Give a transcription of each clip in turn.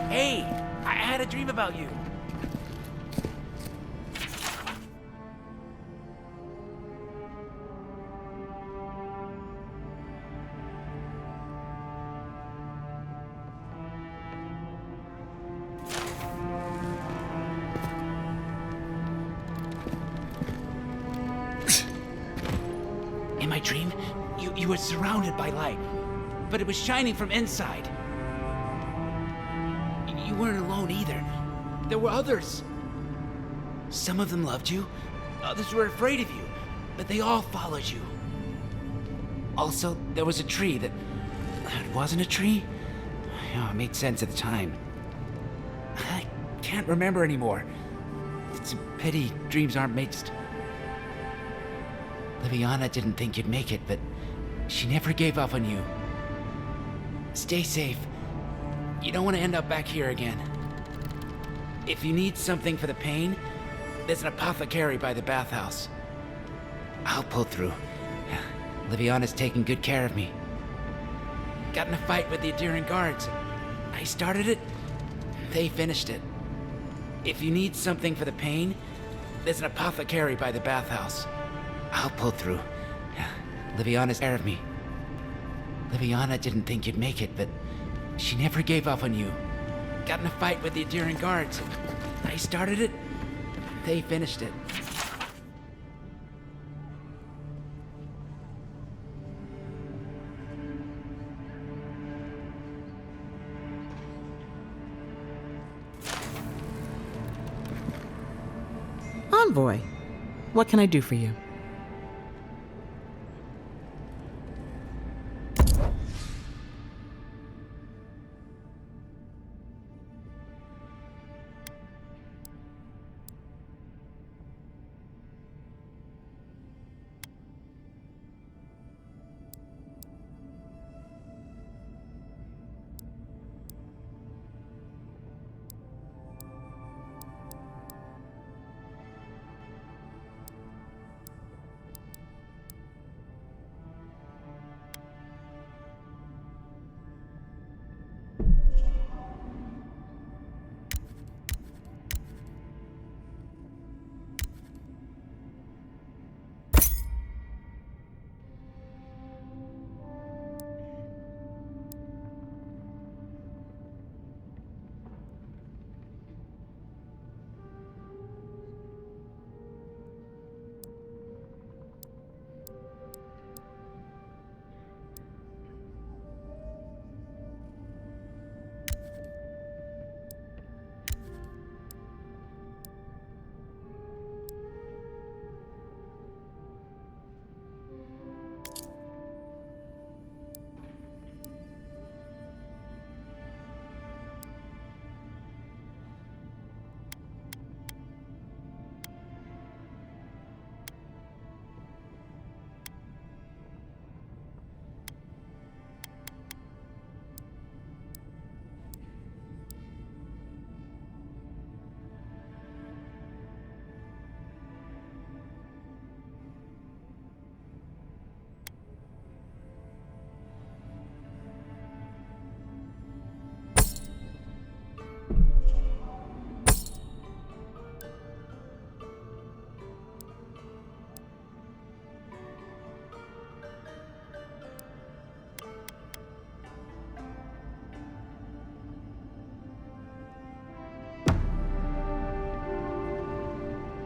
Hey, I had a dream about you. In my dream, you were surrounded by light, but it was shining from inside. You weren't alone either. There were others. Some of them loved you, others were afraid of you, but they all followed you. Also, there was a tree that wasn't a tree. Oh, it made sense at the time. I can't remember anymore. It's a pity dreams aren't mixed. Liviana didn't think you'd make it, but she never gave up on you. Stay safe. You don't want to end up back here again. If you need something for the pain, there's an apothecary by the bathhouse. I'll pull through. Liviana's taking good care of me. Got in a fight with the Aedyr guards. I started it, they finished it. If you need something for the pain, there's an apothecary by the bathhouse. I'll pull through. Liviana's care of me. Liviana didn't think you'd make it, but she never gave up on you. Got in a fight with the Aedyr guards. I started it, they finished it. Envoy, what can I do for you?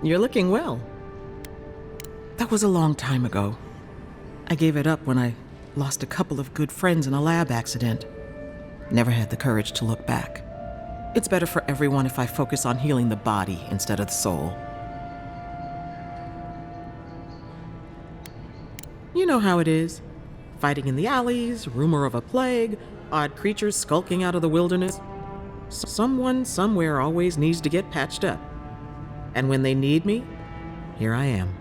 You're looking well. That was a long time ago. I gave it up when I lost a couple of good friends in a lab accident. Never had the courage to look back. It's better for everyone if I focus on healing the body instead of the soul. You know how it is. Fighting in the alleys, rumor of a plague, odd creatures skulking out of the wilderness. Someone somewhere always needs to get patched up. And when they need me, here I am.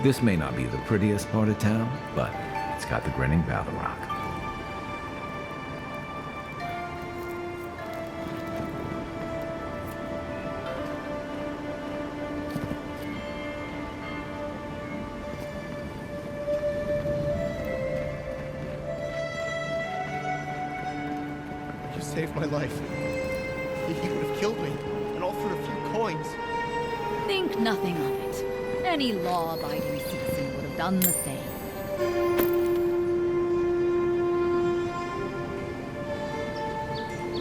This may not be the prettiest part of town, but it's got the grinning Battle Rock. You saved my life. He would have killed me, and all for a few coins. Think nothing of it. Any law-abiding citizen would have done the same.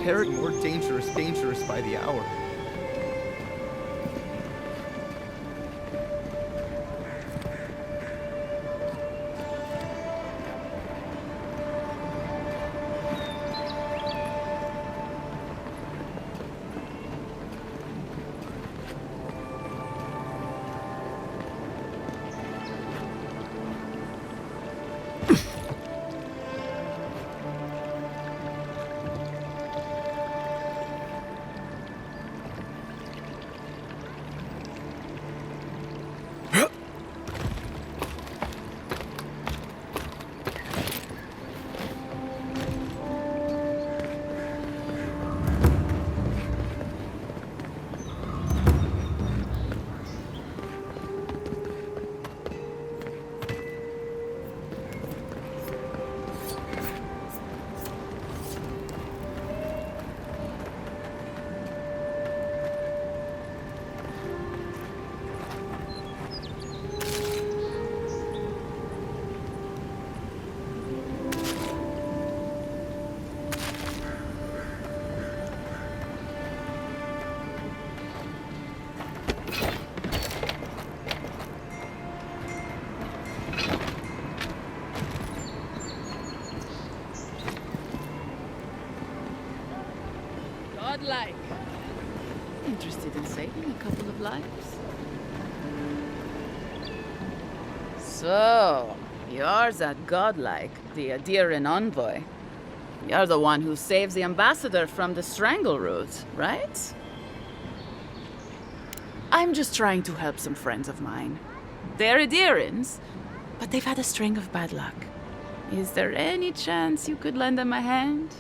Herod more dangerous by the hour. Godlike. Interested in saving a couple of lives? So, you're that godlike, the Aedyr envoy. You're the one who saves the ambassador from the strangle root, right? I'm just trying to help some friends of mine. They're Aedyrans, but they've had a string of bad luck. Is there any chance you could lend them a hand?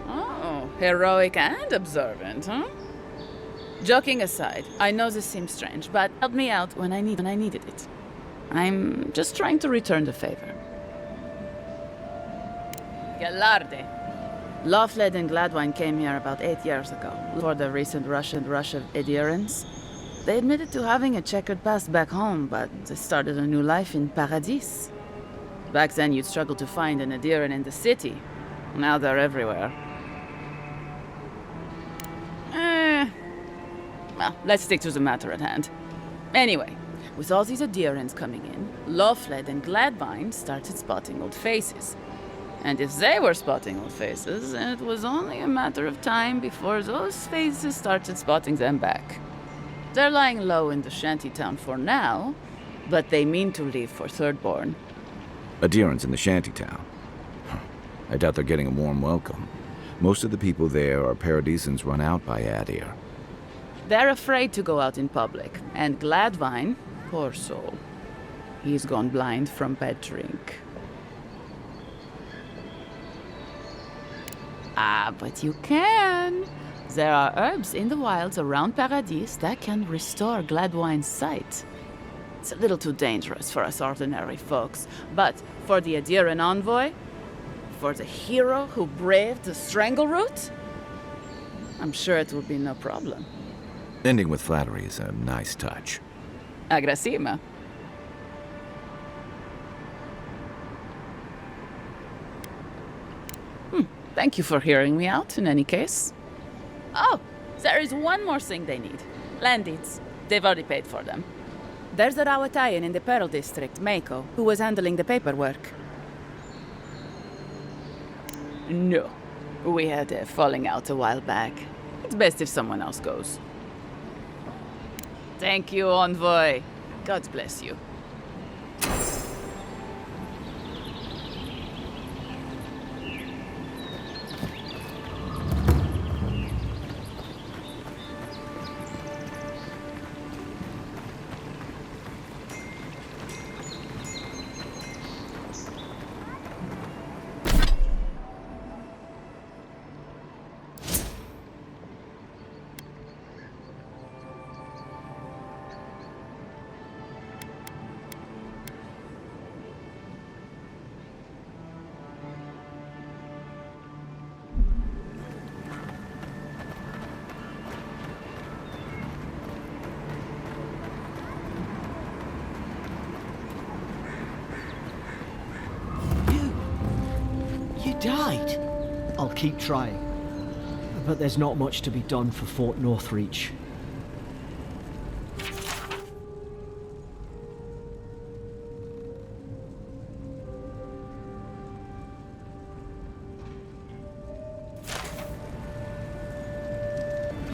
Oh, heroic and observant, huh? Joking aside, I know this seems strange, but helped me out when I needed it. I'm just trying to return the favor. Galarde. Lawfled and Gladwine came here about 8 years ago, before the recent rush of Aedyrans. They admitted to having a checkered past back home, but they started a new life in Paradis. Back then, you'd struggle to find an Aedyran in the city. Now they're everywhere. Well, let's stick to the matter at hand. Anyway, with all these Aedyrans coming in, Lawfled and Gladwine started spotting old faces. And if they were spotting old faces, then it was only a matter of time before those faces started spotting them back. They're lying low in the shantytown for now, but they mean to leave for Thirdborn. Aedyrans in the shantytown. I doubt they're getting a warm welcome. Most of the people there are Paradisans run out by Aedyr. They're afraid to go out in public, and Gladwine, poor soul, he's gone blind from bad drink. Ah, but you can. There are herbs in the wilds around Paradis that can restore Gladwine's sight. It's a little too dangerous for us ordinary folks, but for the Aedyr envoy, for the hero who braved the strangle root, I'm sure it will be no problem. Ending with flattery is a nice touch. Agrasima. Thank you for hearing me out, in any case. Oh, there is one more thing they need. Land deeds. They've already paid for them. There's a Rawatayan in the Pearl District, Mako, who was handling the paperwork. No. We had a falling out a while back. It's best if someone else goes. Thank you, Envoy. God bless you. died. I'll keep trying. But there's not much to be done for Fort Northreach.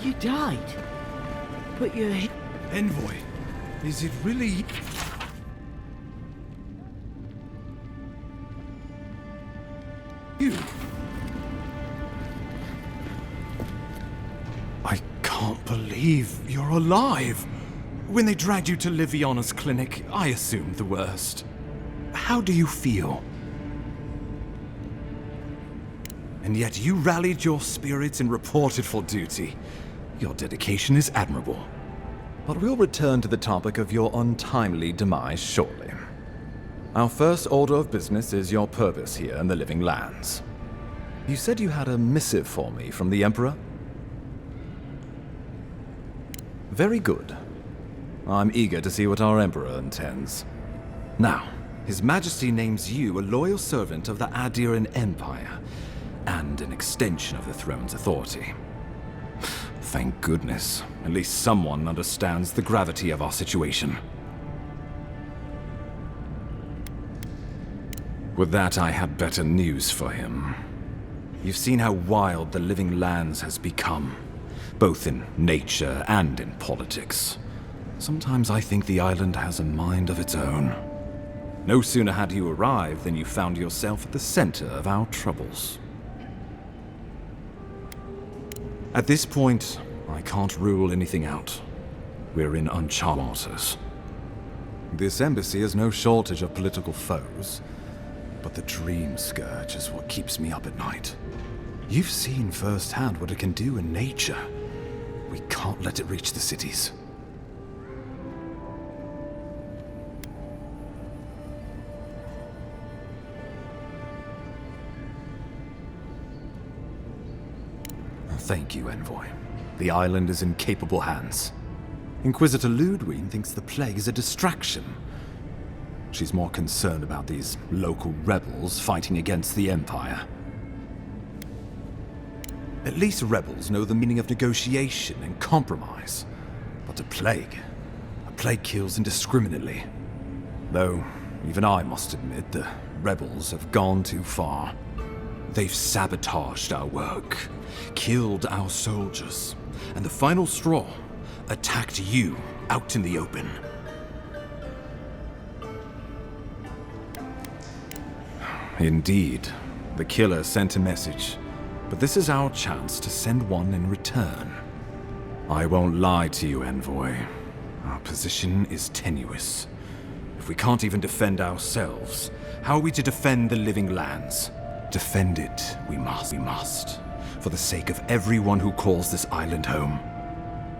You died. But you're... Envoy, is it really... you? I can't believe you're alive. When they dragged you to Liviana's clinic, I assumed the worst. How do you feel? And yet you rallied your spirits and reported for duty. Your dedication is admirable. But we'll return to the topic of your untimely demise shortly. Our first order of business is your purpose here in the Living Lands. You said you had a missive for me from the Emperor? Very good. I'm eager to see what our Emperor intends. Now, His Majesty names you a loyal servant of the Aedyr Empire, and an extension of the throne's authority. Thank goodness. At least someone understands the gravity of our situation. With that, I have better news for him. You've seen how wild the Living Lands has become, both in nature and in politics. Sometimes I think the island has a mind of its own. No sooner had you arrived than you found yourself at the center of our troubles. At this point, I can't rule anything out. We're in uncharted waters. This embassy has no shortage of political foes, but the Dream Scourge is what keeps me up at night. You've seen firsthand what it can do in nature. We can't let it reach the cities. Thank you, Envoy. The island is in capable hands. Inquisitor Ludwig thinks the plague is a distraction. She's more concerned about these local rebels fighting against the Empire. At least rebels know the meaning of negotiation and compromise. But a plague kills indiscriminately. Though, even I must admit, the rebels have gone too far. They've sabotaged our work, killed our soldiers, and the final straw, attacked you out in the open. Indeed, the killer sent a message, but this is our chance to send one in return. I won't lie to you, Envoy. Our position is tenuous. If we can't even defend ourselves, how are we to defend the Living Lands? Defend it, we must, for the sake of everyone who calls this island home.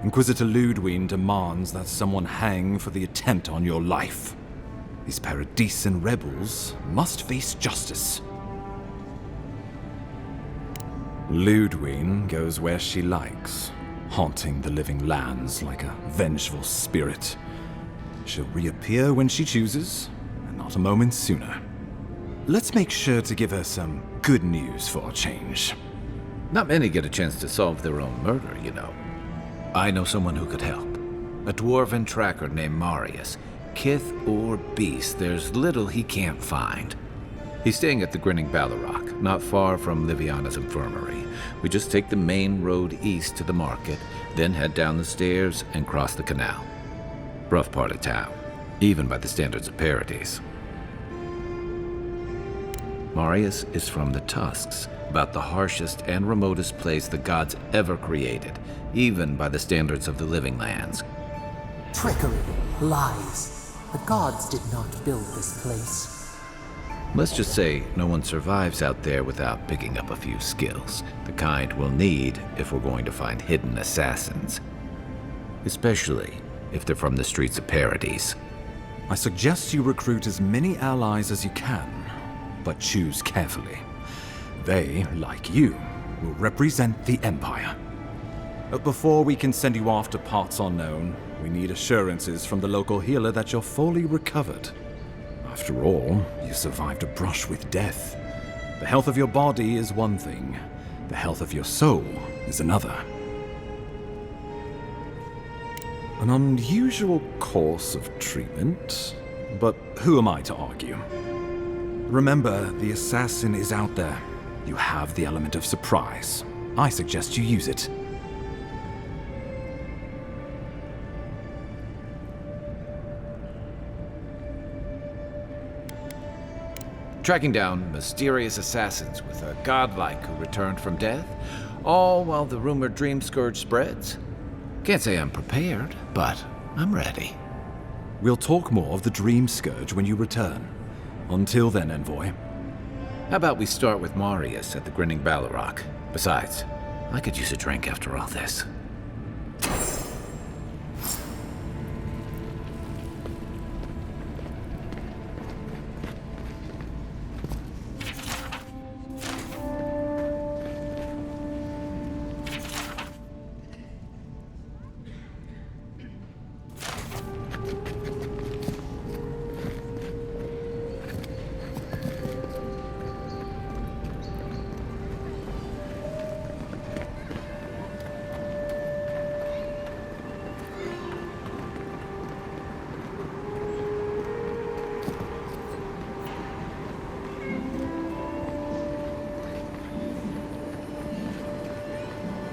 Inquisitor Ludwig demands that someone hang for the attempt on your life. These Paradisian rebels must face justice. Ludwig goes where she likes, haunting the Living Lands like a vengeful spirit. She'll reappear when she chooses, and not a moment sooner. Let's make sure to give her some good news for a change. Not many get a chance to solve their own murder, you know. I know someone who could help. A dwarven tracker named Marius. Kith or beast, there's little he can't find. He's staying at the Grinning Ballarrock, not far from Liviana's infirmary. We just take the main road east to the market, then head down the stairs and cross the canal. Rough part of town, even by the standards of Paradise. Marius is from the Tusks, about the harshest and remotest place the gods ever created, even by the standards of the Living Lands. Trickery, lies. The gods did not build this place. Let's just say no one survives out there without picking up a few skills, the kind we'll need if we're going to find hidden assassins. Especially if they're from the streets of Paradise. I suggest you recruit as many allies as you can, but choose carefully. They, like you, will represent the Empire. But before we can send you off to parts unknown, we need assurances from the local healer that you're fully recovered. After all, you survived a brush with death. The health of your body is one thing, the health of your soul is another. An unusual course of treatment, but who am I to argue? Remember, the assassin is out there. You have the element of surprise. I suggest you use it. Tracking down mysterious assassins with a godlike who returned from death, all while the rumored dream scourge spreads. Can't say I'm prepared, but I'm ready. We'll talk more of the Dream Scourge when you return. Until then, Envoy. How about we start with Marius at the Grinning Balrog? Besides, I could use a drink after all this.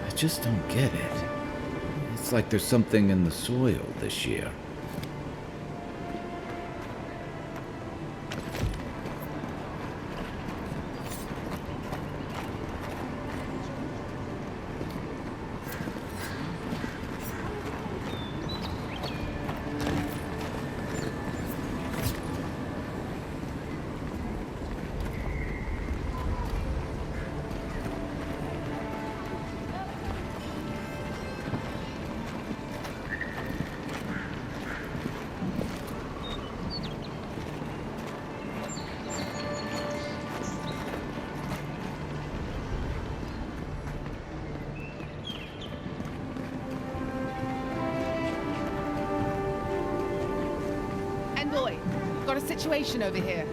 I just don't get it. It's like there's something in the soil this year. Envoy, got a situation over here.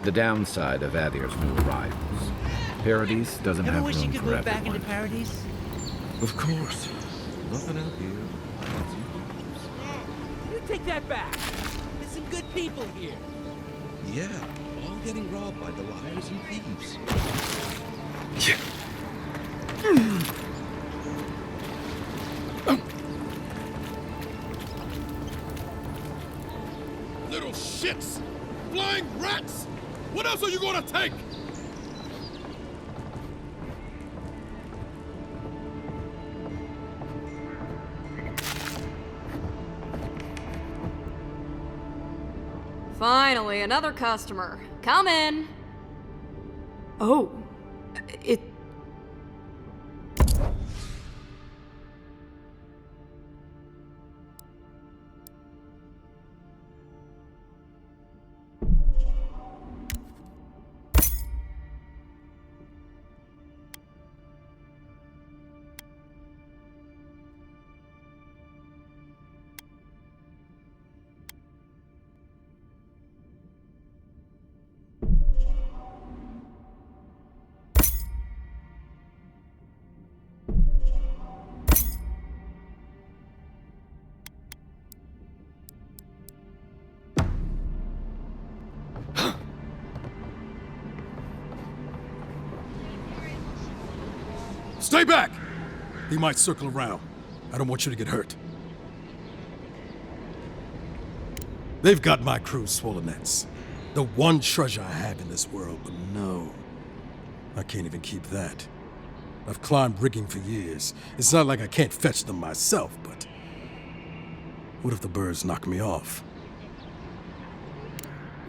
The downside of Aedyr's new arrivals. Paradise doesn't Ever have wish room you could for move back everyone. into Paradise? Of course. Nothing out here. You take that back. There's some good people here. Yeah, all getting robbed by the liars and thieves. Yeah. Little shits! Flying rats! What else are you gonna take? Finally, another customer. Come in. Oh, it... Stay back! He might circle around. I don't want you to get hurt. They've got my crew's swollen nets. The one treasure I have in this world, but no. I can't even keep that. I've climbed rigging for years. It's not like I can't fetch them myself, but what if the birds knock me off?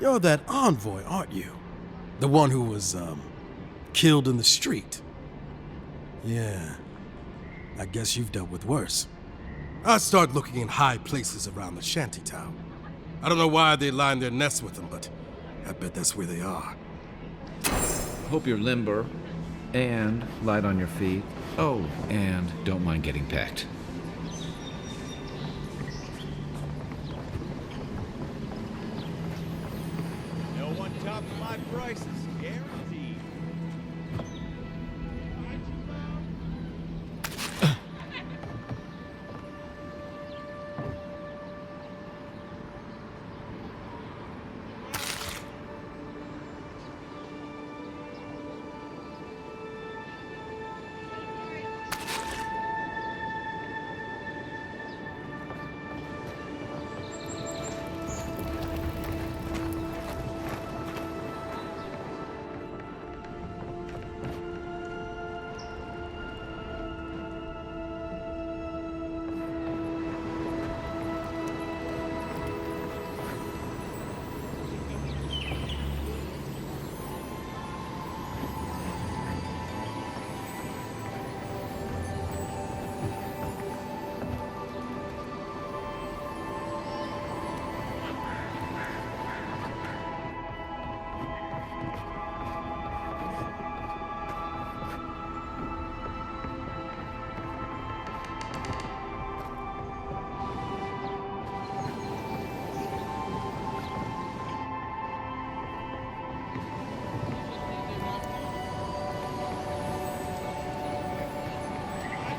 You're that envoy, aren't you? The one who was, killed in the street. Yeah, I guess you've dealt with worse. I start looking in high places around the shantytown. I don't know why they line their nests with them, but I bet that's where they are. Hope you're limber and light on your feet. Oh, and don't mind getting pecked. No one tops my prices, guaranteed.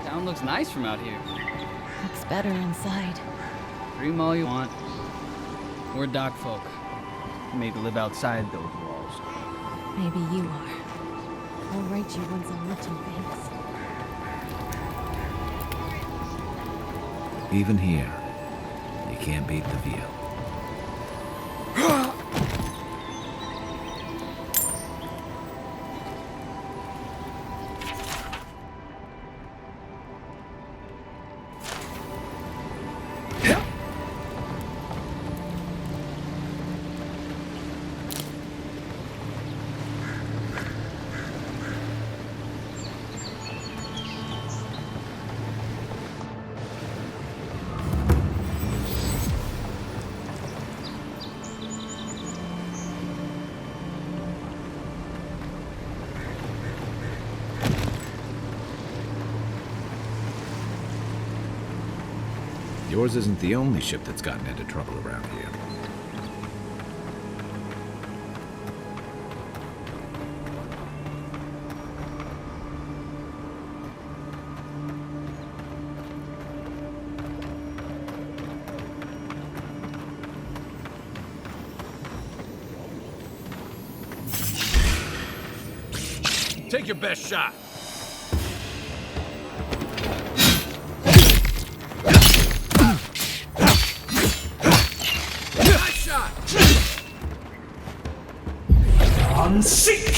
Town looks nice from out here. Looks better inside. Dream all you want. We're dock folk. Made to live outside those walls. Maybe you are. I'll write you once I'm rich and famous. Even here, you can't beat the view. Yours isn't the only ship that's gotten into trouble around here. Take your best shot. Seek!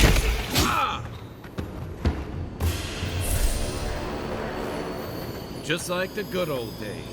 Just like the good old days.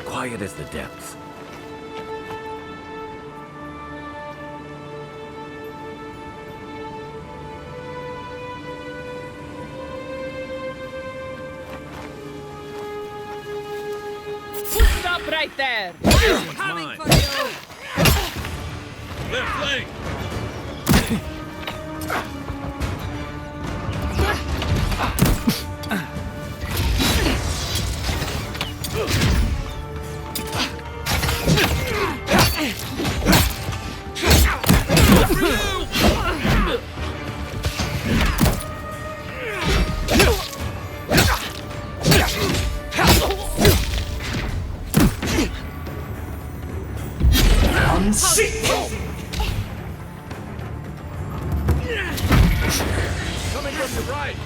quiet as the depths. Stop right there! Coming for you! Left flank! Coming from your right!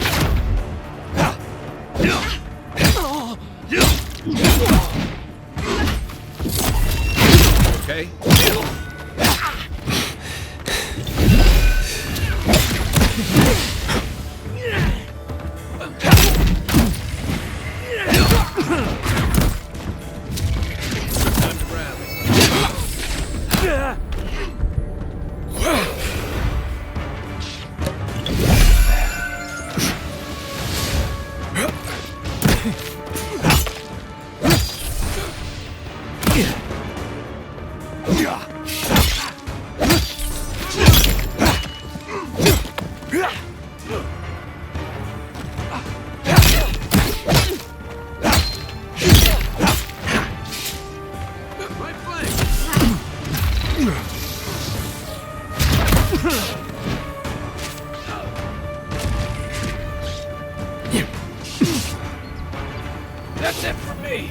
Okay? Time to rally. Right flank! That's it for me!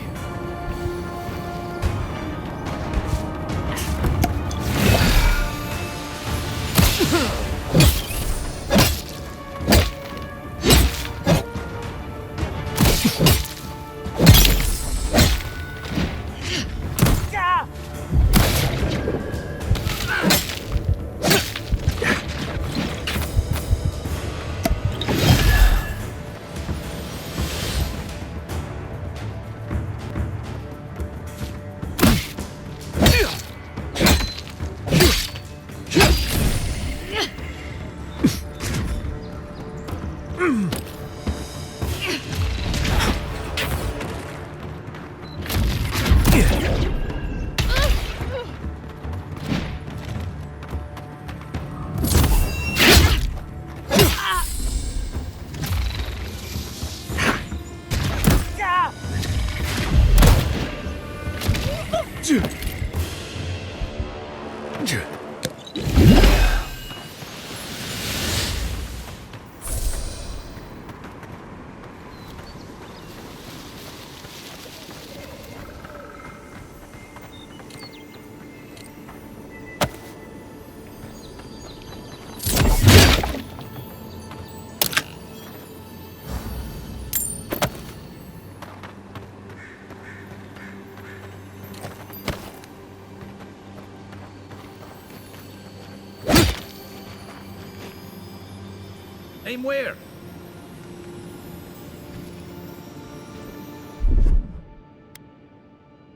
Aim where?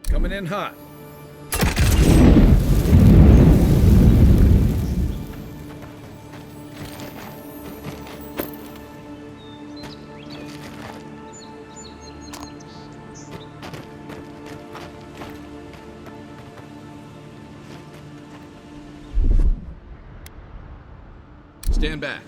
Coming in hot. Stand back.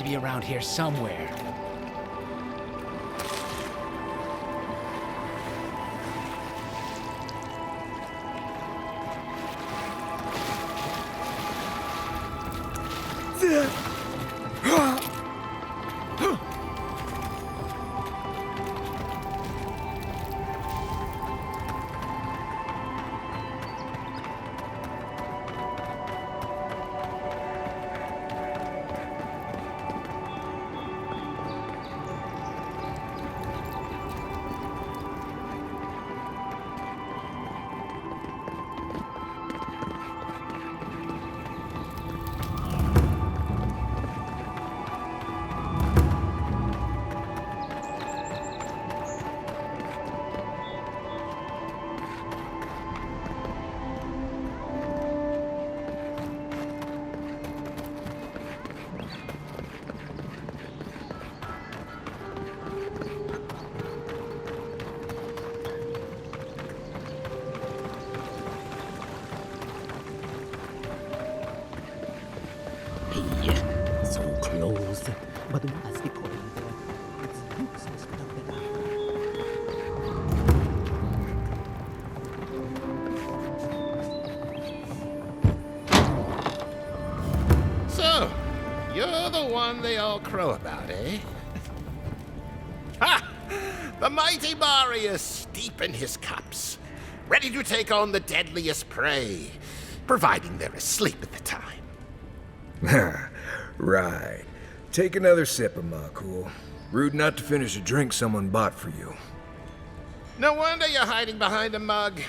to be around here somewhere. So close, but as the corridor, its useless So, you're the one they all crow about, eh? Ha! The mighty Marius, deep in his cups, ready to take on the deadliest prey, providing they're asleep at the time. Right. Take another sip of my cool. Rude not to finish a drink someone bought for you. No wonder you're hiding behind a mug.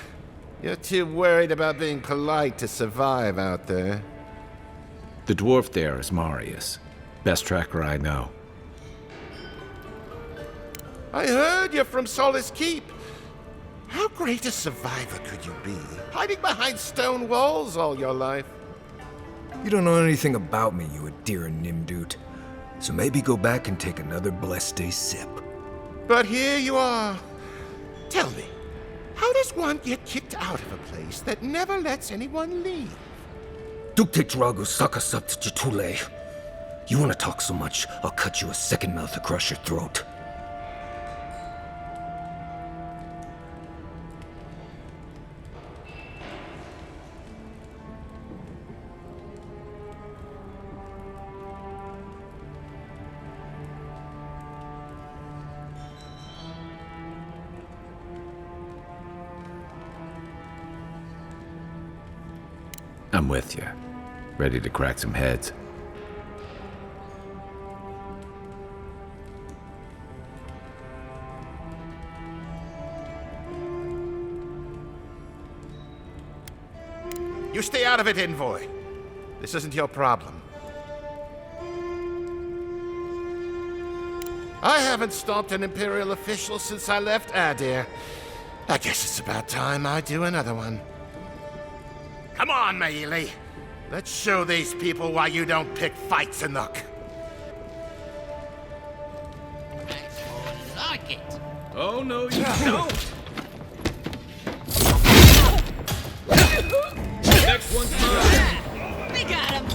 You're too worried about being polite to survive out there. The dwarf there is Marius. Best tracker I know. I heard you're from Solace Keep. How great a survivor could you be, hiding behind stone walls all your life? You don't know anything about me, you Aedyr Nimdut. So maybe go back and take another blessed day sip. But here you are. Tell me, how does one get kicked out of a place that never lets anyone leave? Dukte Drago Sakasat Jitule. You wanna talk so much, I'll cut you a second mouth across your throat. I'm with you. Ready to crack some heads. You stay out of it, envoy. This isn't your problem. I haven't stopped an Imperial official since I left Aedyr. I guess it's about time I do another one. Come on, Maili. Let's show these people why you don't pick fights, Anuk. I like it. Oh, no, you don't! Next one's mine! We got him!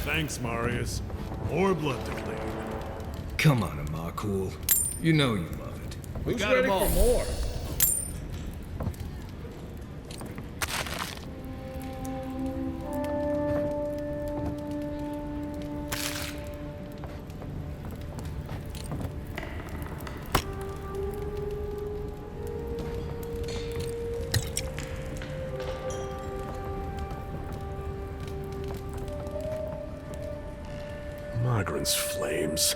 Thanks, Marius. More blood to clean. Come on, Amakul. You know you love it. We got ready for more? Migrants' flames.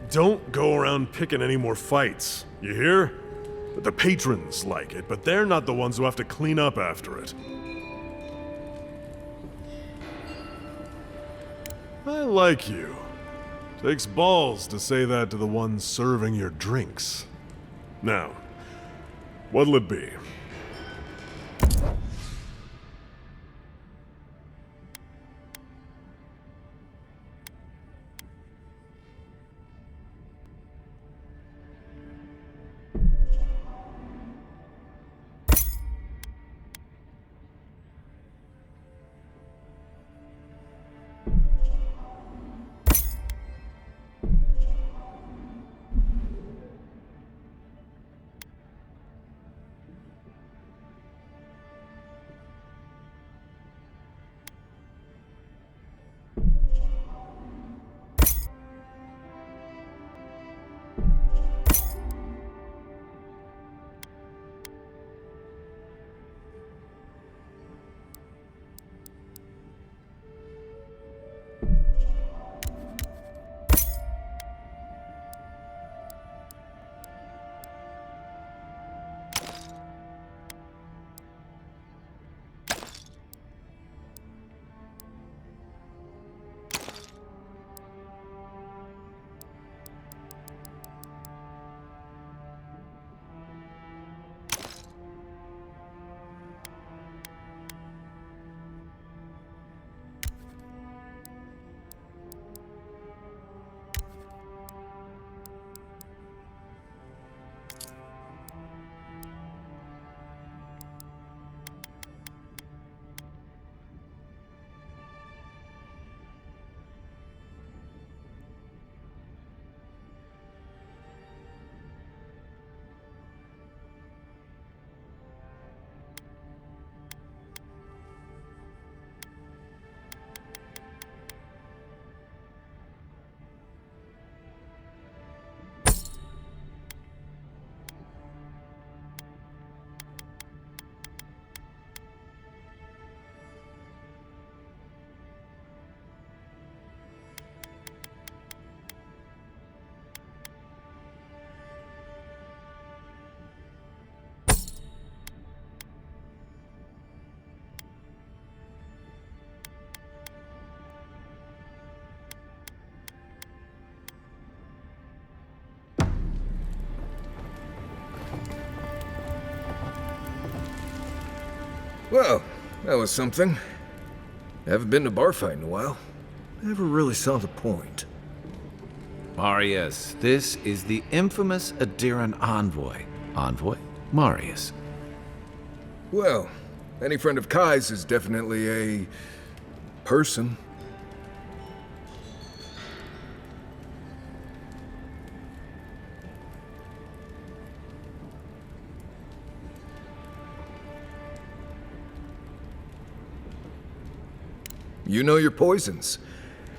Don't go around picking any more fights, you hear? The patrons like it, but they're not the ones who have to clean up after it. I like you. Takes balls to say that to the ones serving your drinks. Now, what'll it be? Well, that was something. Haven't been to a bar fight in a while. Never really saw the point. Marius, this is the infamous Aedyran envoy. Envoy? Marius. Well, any friend of Kai's is definitely a person. You know your poisons.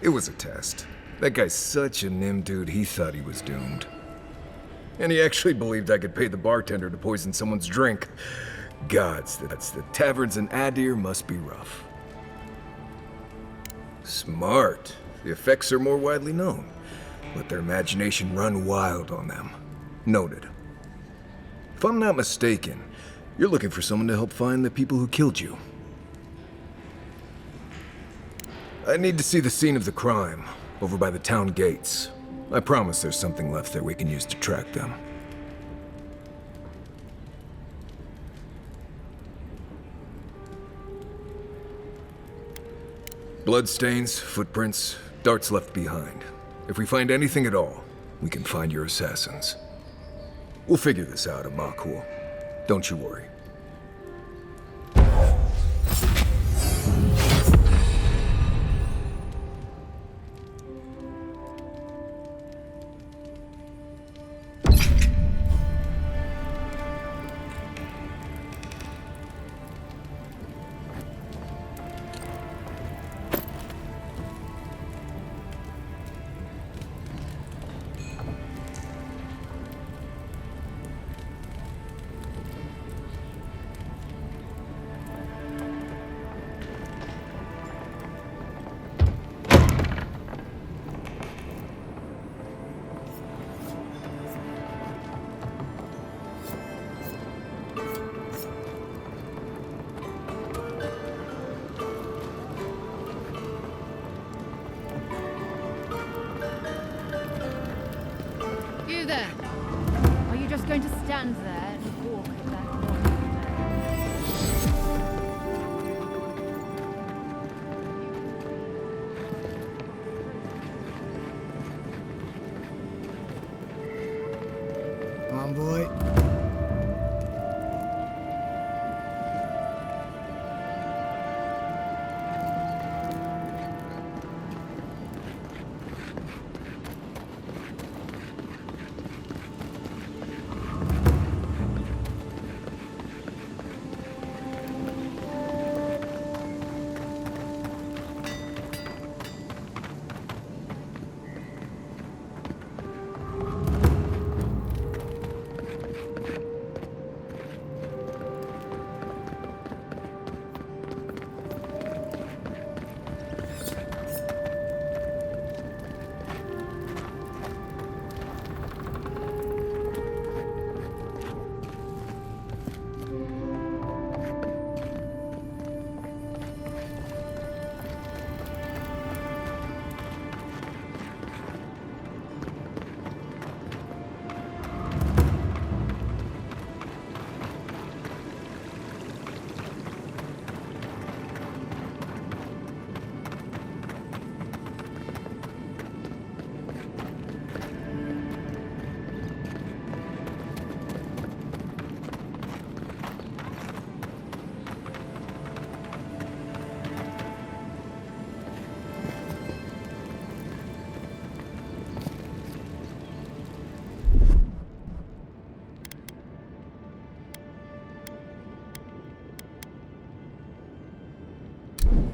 It was a test. That guy's such a nim dude, he thought he was doomed. And he actually believed I could pay the bartender to poison someone's drink. Gods, that's the taverns in Aedyr must be rough. Smart. The effects are more widely known. Let their imagination run wild on them. Noted. If I'm not mistaken, you're looking for someone to help find the people who killed you. I need to see the scene of the crime, over by the town gates. I promise there's something left there we can use to track them. Bloodstains, footprints, darts left behind. If we find anything at all, we can find your assassins. We'll figure this out at Makul. Don't you worry. going to stand there and walk at that point. Envoy.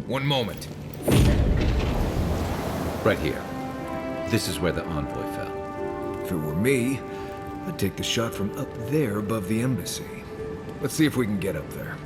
One moment. Right here. This is where the envoy fell. If it were me, I'd take the shot from up there above the embassy. Let's see if we can get up there.